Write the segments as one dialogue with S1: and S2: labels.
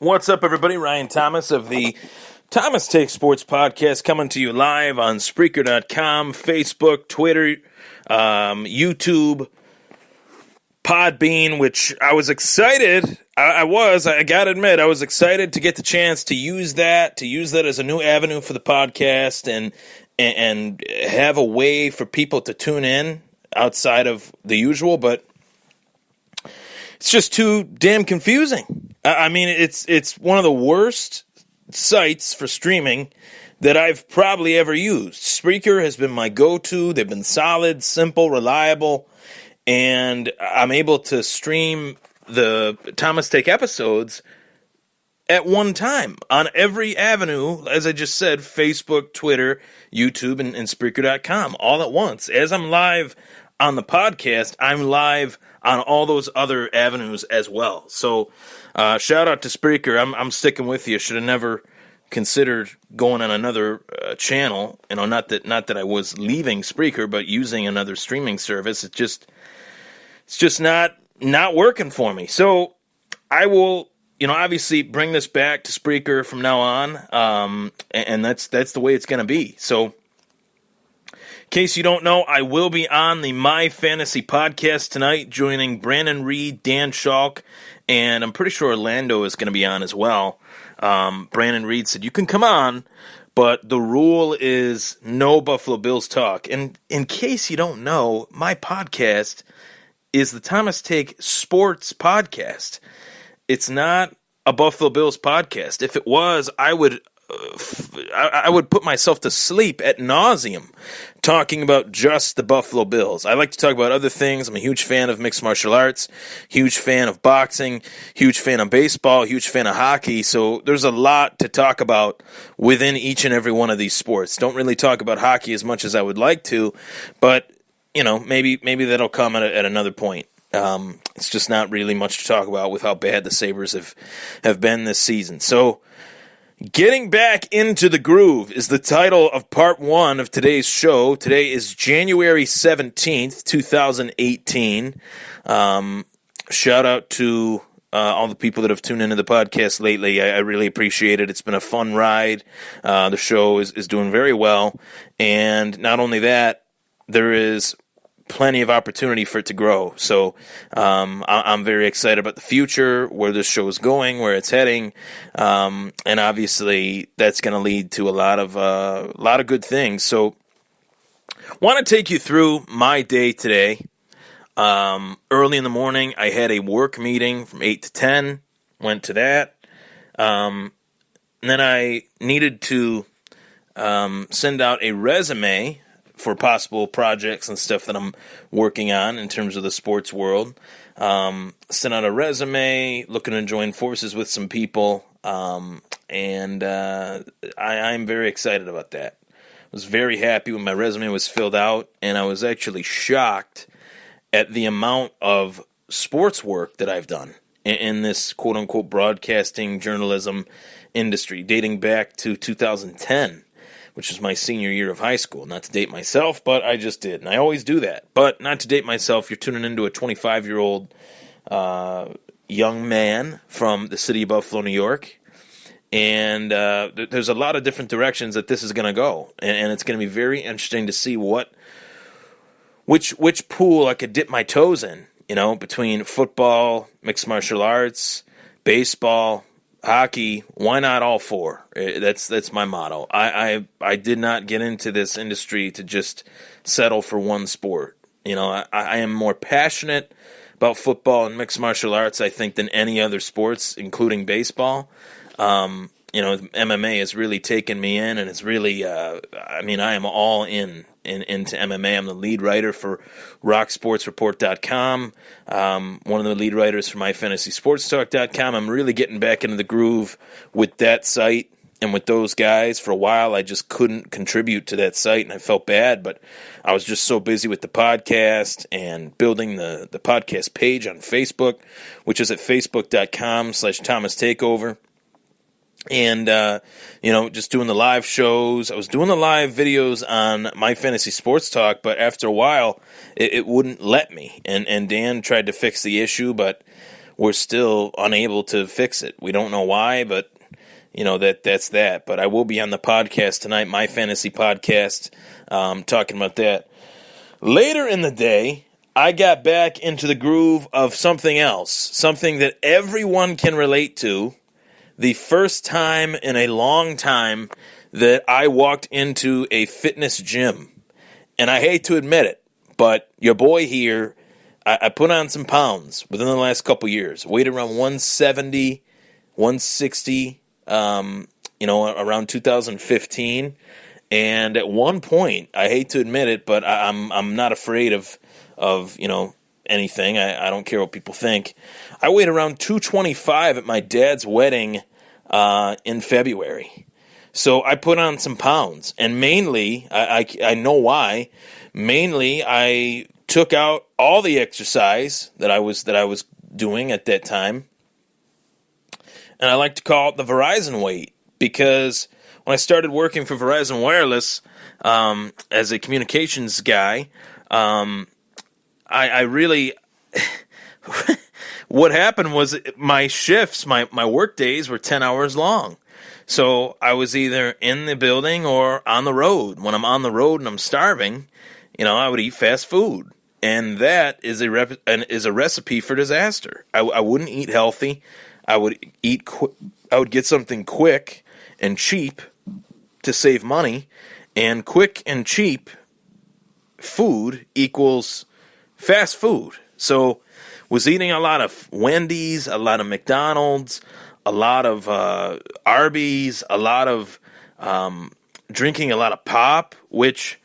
S1: What's up, everybody? Ryan Thomas of the Thomas Take Sports Podcast coming to you live on Spreaker.com, Facebook, Twitter, YouTube, Podbean, which I was excited. I got to admit, I was excited to get the chance to use that as a new avenue for the podcast and have a way for people to tune in outside of the usual, but it's just too damn confusing. I mean, it's one of the worst sites for streaming that I've probably ever used. Spreaker has been my go-to. They've been solid, simple, reliable, and I'm able to stream the Thomas Take episodes at one time on every avenue, as I just said, Facebook, Twitter, YouTube, and Spreaker.com, all at once. As I'm live on the podcast, I'm live on all those other avenues as well. So shout out to Spreaker. I'm sticking with you. Should have never considered going on another channel. You know, not that I was leaving Spreaker, but using another streaming service. It's just not working for me. So I will, obviously bring this back to Spreaker from now on. And that's the way it's going to be. So in case you don't know, I will be on the My Fantasy podcast tonight, joining Brandon Reed, Dan Schalk, and I'm pretty sure Orlando is going to be on as well. Brandon Reed said, you can come on, but the rule is no Buffalo Bills talk. And in case you don't know, my podcast is the Thomas Take Sports Podcast. It's not a Buffalo Bills podcast. If it was, I would put myself to sleep at nauseum talking about just the Buffalo Bills. I like to talk about other things. I'm a huge fan of mixed martial arts, huge fan of boxing, huge fan of baseball, huge fan of hockey. So there's a lot to talk about within each and every one of these sports. Don't really talk about hockey as much as I would like to, but maybe that'll come at another point. It's just not really much to talk about with how bad the Sabres have been this season. So getting back into the groove is the title of part one of today's show. Today is January 17th, 2018. Shout out to all the people that have tuned into the podcast lately. I really appreciate it. It's been a fun ride. The show is doing very well. And not only that, there is plenty of opportunity for it to grow. So I'm very excited about the future, where this show is going, where it's heading, and obviously that's going to lead to a lot of good things. So want to take you through my day today. Early in the morning, I had a work meeting from 8 to 10, went to that. And then I needed to send out a resume for possible projects and stuff that I'm working on in terms of the sports world. Sent out a resume, looking to join forces with some people, and I'm very excited about that. I was very happy when my resume was filled out, and I was actually shocked at the amount of sports work that I've done in this quote-unquote broadcasting journalism industry, dating back to 2010. Which is my senior year of high school. Not to date myself, but I just did. And I always do that. But not to date myself, you're tuning into a 25-year-old young man from the city of Buffalo, New York. And there's a lot of different directions that this is going to go. And it's going to be very interesting to see which pool I could dip my toes in, between football, mixed martial arts, baseball, hockey. Why not all four? That's my motto. I did not get into this industry to just settle for one sport. I am more passionate about football and mixed martial arts, I think, than any other sports, including baseball. MMA has really taken me in, and it's really, I am all into MMA. I'm the lead writer for RockSportsReport.com, one of the lead writers for MyFantasySportsTalk.com. I'm really getting back into the groove with that site and with those guys. For a while, I just couldn't contribute to that site, and I felt bad, but I was just so busy with the podcast and building the podcast page on Facebook, which is at Facebook.com/Thomas Takeover. And, just doing the live shows. I was doing the live videos on My Fantasy Sports Talk, but after a while, it wouldn't let me. And Dan tried to fix the issue, but we're still unable to fix it. We don't know why, but that's that. But I will be on the podcast tonight, my fantasy podcast, talking about that. Later in the day, I got back into the groove of something else, something that everyone can relate to. The first time in a long time that I walked into a fitness gym. And I hate to admit it, but your boy here, I put on some pounds within the last couple years. Weighed around 170, 160, around 2015. And at one point, I hate to admit it, but I'm not afraid of anything. I don't care what people think. I weighed around 225 at my dad's wedding in February. So I put on some pounds, and mainly, I know why. Mainly, I took out all the exercise that I was doing at that time, and I like to call it the Verizon weight, because when I started working for Verizon Wireless as a communications guy, I really what happened was my shifts, my work days were 10 hours long. So I was either in the building or on the road. When I'm on the road and I'm starving, I would eat fast food. And that is a recipe for disaster. I wouldn't eat healthy. I would I would get something quick and cheap to save money. And quick and cheap food equals fast food. So was eating a lot of Wendy's, a lot of McDonald's, a lot of Arby's, a lot of drinking a lot of pop, which,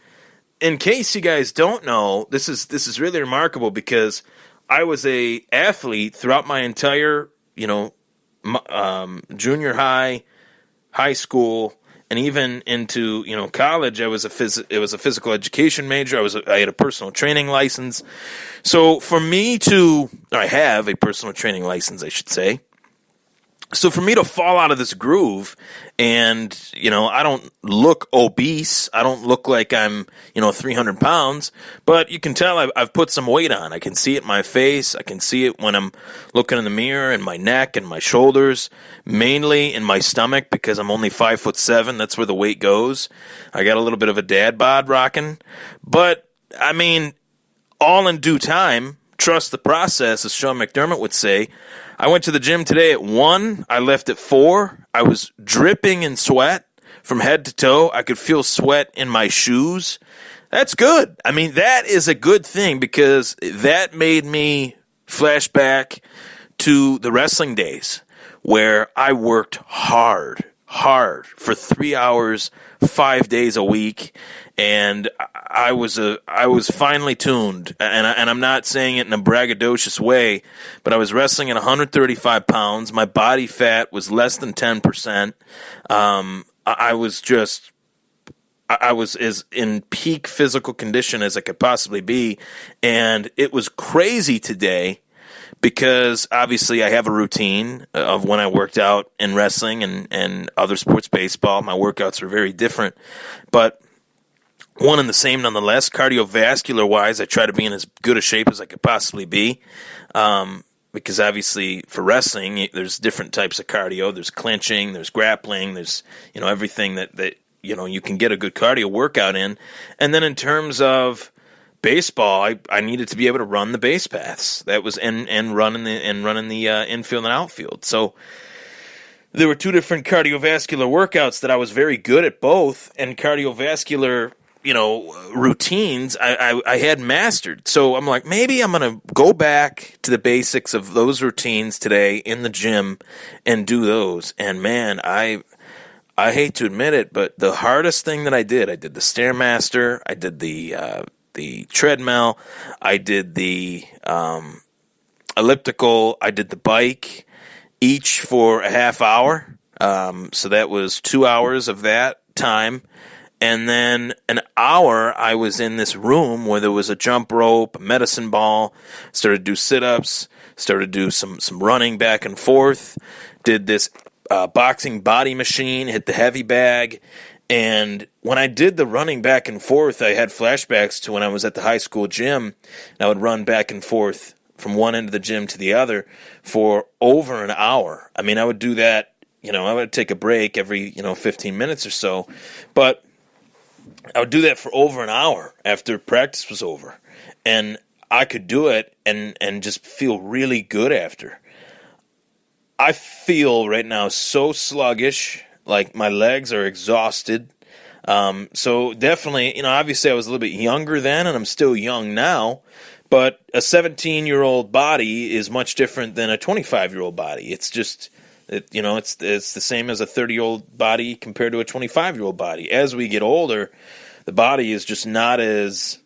S1: in case you guys don't know, this is really remarkable, because I was a athlete throughout my entire, junior high school, and even into college. I was it was a physical education major. I had a personal training license. So I have a personal training license, I should say. So for me to fall out of this groove, and, I don't look obese. I don't look like I'm, 300 pounds, but you can tell I've put some weight on. I can see it in my face. I can see it when I'm looking in the mirror, in my neck and my shoulders, mainly in my stomach, because I'm only 5'7". That's where the weight goes. I got a little bit of a dad bod rocking, but I mean, all in due time. Trust the process, as Sean McDermott would say. I went to the gym today at 1. I left at 4. I was dripping in sweat from head to toe. I could feel sweat in my shoes. That's good. I mean, that is a good thing, because that made me flash back to the wrestling days where I worked hard for 3 hours, 5 days a week, and I was finely tuned, and I'm not saying it in a braggadocious way, but I was wrestling at 135 pounds. My body fat was less than 10%. I was as in peak physical condition as I could possibly be, and it was crazy today, because obviously I have a routine of when I worked out in wrestling and other sports, baseball. My workouts are very different, but one and the same nonetheless. Cardiovascular-wise, I try to be in as good a shape as I could possibly be, because obviously for wrestling, there's different types of cardio. There's clinching, there's grappling, there's everything that you can get a good cardio workout in. And then in terms of baseball, I needed to be able to run the base paths. That was and running the infield and outfield. So there were two different cardiovascular workouts that I was very good at both, and cardiovascular routines I had mastered. So I'm like, maybe I'm going to go back to the basics of those routines today in the gym and do those. And man, I hate to admit it, but the hardest thing that I did the Stairmaster, I did the treadmill, I did the elliptical, I did the bike, each for a half hour. So that was 2 hours of that time. And then an hour I was in this room where there was a jump rope, a medicine ball, started to do sit-ups, started to do some running back and forth, did this boxing body machine, hit the heavy bag. And when I did the running back and forth, I had flashbacks to when I was at the high school gym, and I would run back and forth from one end of the gym to the other for over an hour. I mean, I would do that, I would take a break every, 15 minutes or so, but I would do that for over an hour after practice was over. And I could do it and just feel really good after. I feel right now so sluggish, like my legs are exhausted. So definitely, obviously I was a little bit younger then, and I'm still young now, but a 17-year-old body is much different than a 25-year-old body. It's just, it's the same as a 30-year-old body compared to a 25-year-old body. As we get older, the body is just not as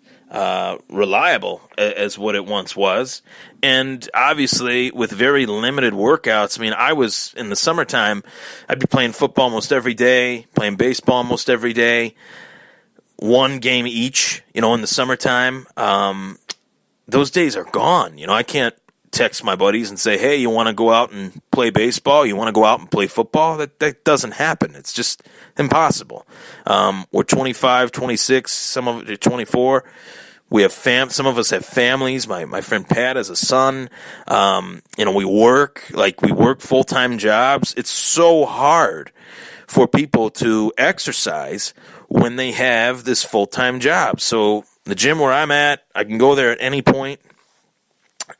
S1: reliable as what it once was. And obviously with very limited workouts, I mean, I was in the summertime, I'd be playing football almost every day, playing baseball almost every day, one game each, in the summertime. Those days are gone. I can't text my buddies and say, hey, you want to go out and play baseball? You want to go out and play football? That doesn't happen. It's just impossible. We're 25, 26, some of it are 24. We have some of us have families. My friend Pat has a son. We work full-time jobs. It's so hard for people to exercise when they have this full-time job. So the gym where I'm at, I can go there at any point,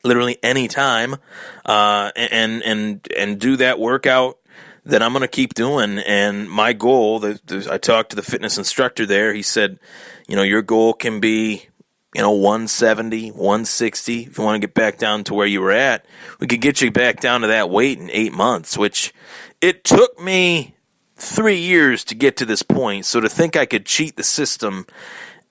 S1: literally any time, and do that workout that I'm going to keep doing. And my goal, I talked to the fitness instructor there. He said, your goal can be, 170, 160. If you want to get back down to where you were at, we could get you back down to that weight in 8 months, which it took me 3 years to get to this point. So to think I could cheat the system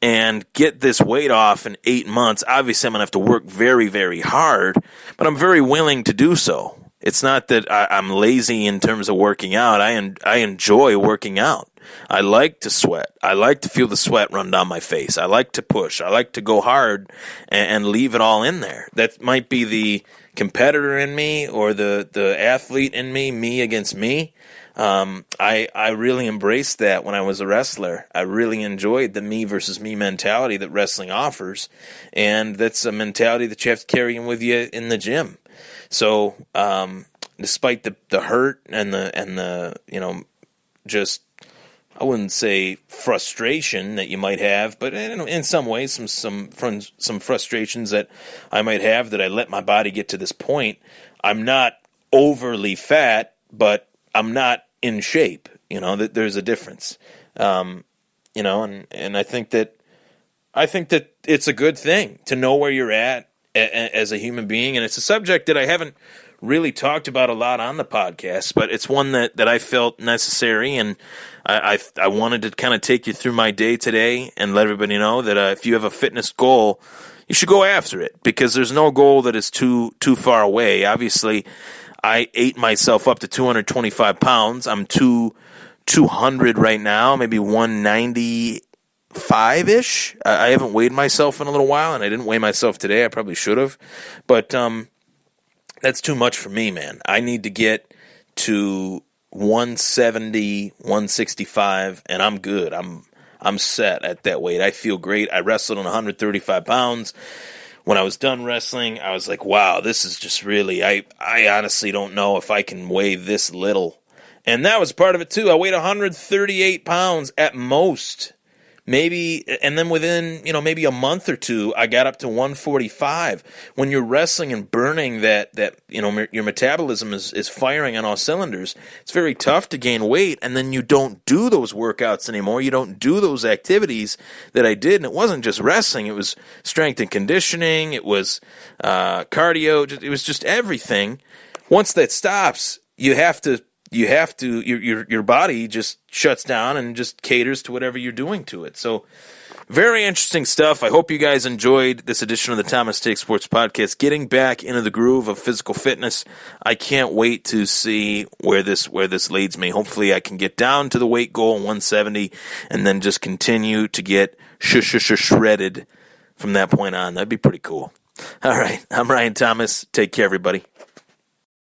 S1: and get this weight off in 8 months, obviously I'm going to have to work very, very hard, but I'm very willing to do so. It's not that I'm lazy in terms of working out. I enjoy working out. I like to sweat. I like to feel the sweat run down my face. I like to push. I like to go hard and leave it all in there. That might be the competitor in me or the athlete in me against me. I really embraced that when I was a wrestler. I really enjoyed the me versus me mentality that wrestling offers, and that's a mentality that you have to carry in with you in the gym. So, despite the hurt and the just, I wouldn't say frustration that you might have, but in some ways, some frustrations that I might have that I let my body get to this point. I'm not overly fat, but I'm not in shape. That there's a difference. And I think that it's a good thing to know where you're at as a human being, and it's a subject that I haven't really talked about a lot on the podcast, but it's one that I felt necessary, and I wanted to kind of take you through my day today and let everybody know that if you have a fitness goal, you should go after it, because there's no goal that is too far away. Obviously, I ate myself up to 225 pounds. I'm 200 right now, maybe 195-ish. I haven't weighed myself in a little while, and I didn't weigh myself today. I probably should have. But that's too much for me, man. I need to get to 170, 165, and I'm good. I'm set at that weight. I feel great. I wrestled on 135 pounds. When I was done wrestling, I was like, wow, this is just really, I honestly don't know if I can weigh this little. And that was part of it too. I weighed 138 pounds at most. Maybe, and then within, maybe a month or two, I got up to 145. When you're wrestling and burning that your metabolism is firing on all cylinders, it's very tough to gain weight, and then you don't do those workouts anymore. You don't do those activities that I did, and it wasn't just wrestling. It was strength and conditioning. It was cardio. It was just everything. Once that stops, your body just shuts down and just caters to whatever you're doing to it. So very interesting stuff. I hope you guys enjoyed this edition of the Thomas Take Sports Podcast, getting back into the groove of physical fitness. I can't wait to see where this leads me. Hopefully I can get down to the weight goal 170 and then just continue to get shredded from that point on. That'd be pretty cool. All right. I'm Ryan Thomas. Take care, everybody.